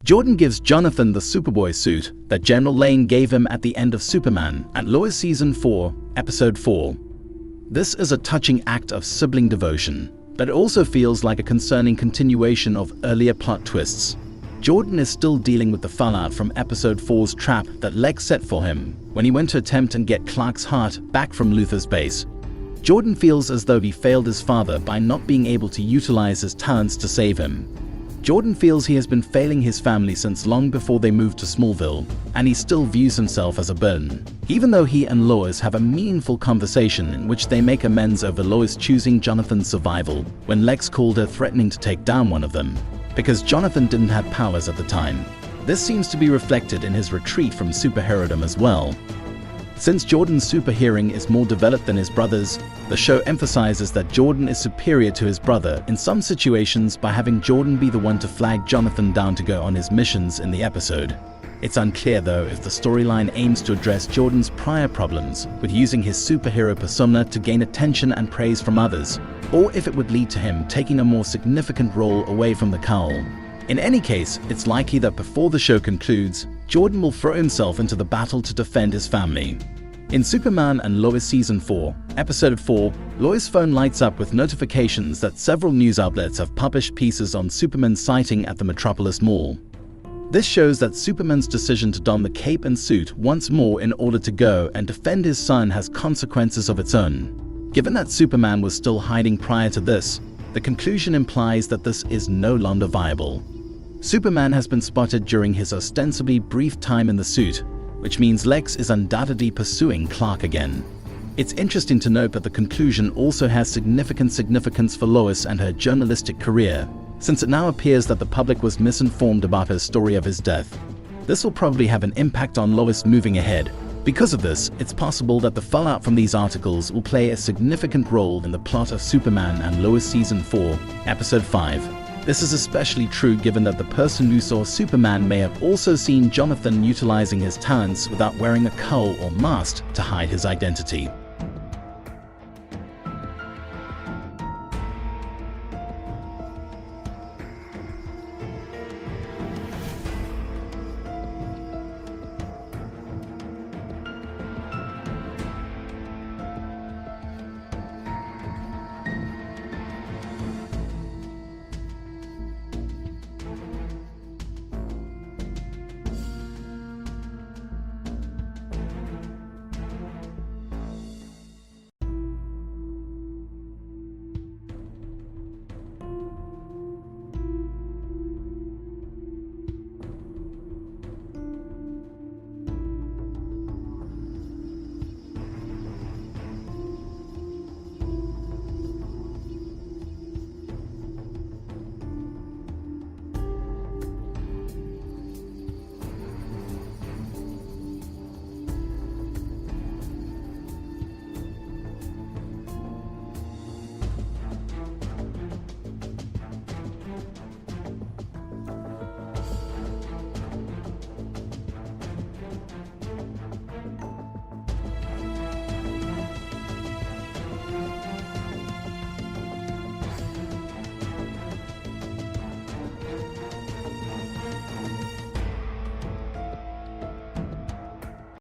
Jordan gives Jonathan the Superboy suit that General Lane gave him at the end of Superman at Lois Season 4, Episode 4. This is a touching act of sibling devotion, but it also feels like a concerning continuation of earlier plot twists. Jordan is still dealing with the fallout from Episode 4's trap that Lex set for him when he went to attempt and get Clark's heart back from Luthor's base. Jordan feels as though he failed his father by not being able to utilize his talents to save him. Jordan feels he has been failing his family since long before they moved to Smallville, and he still views himself as a burden. Even though he and Lois have a meaningful conversation in which they make amends over Lois choosing Jonathan's survival when Lex called her threatening to take down one of them, because Jonathan didn't have powers at the time. This seems to be reflected in his retreat from superherodom as well. Since Jordan's super hearing is more developed than his brother's, the show emphasizes that Jordan is superior to his brother in some situations by having Jordan be the one to flag Jonathan down to go on his missions in the episode. It's unclear though if the storyline aims to address Jordan's prior problems with using his superhero persona to gain attention and praise from others, or if it would lead to him taking a more significant role away from the cowl. In any case, it's likely that before the show concludes, Jordan will throw himself into the battle to defend his family. In Superman and Lois Season 4, Episode 4, Lois' phone lights up with notifications that several news outlets have published pieces on Superman's sighting at the Metropolis Mall. This shows that Superman's decision to don the cape and suit once more in order to go and defend his son has consequences of its own. Given that Superman was still hiding prior to this, the conclusion implies that this is no longer viable. Superman has been spotted during his ostensibly brief time in the suit, which means Lex is undoubtedly pursuing Clark again. It's interesting to note that the conclusion also has significant significance for Lois and her journalistic career, since it now appears that the public was misinformed about her story of his death. This will probably have an impact on Lois moving ahead. Because of this, it's possible that the fallout from these articles will play a significant role in the plot of Superman and Lois Season 4, Episode 5. This is especially true given that the person who saw Superman may have also seen Jonathan utilizing his talents without wearing a cowl or mask to hide his identity.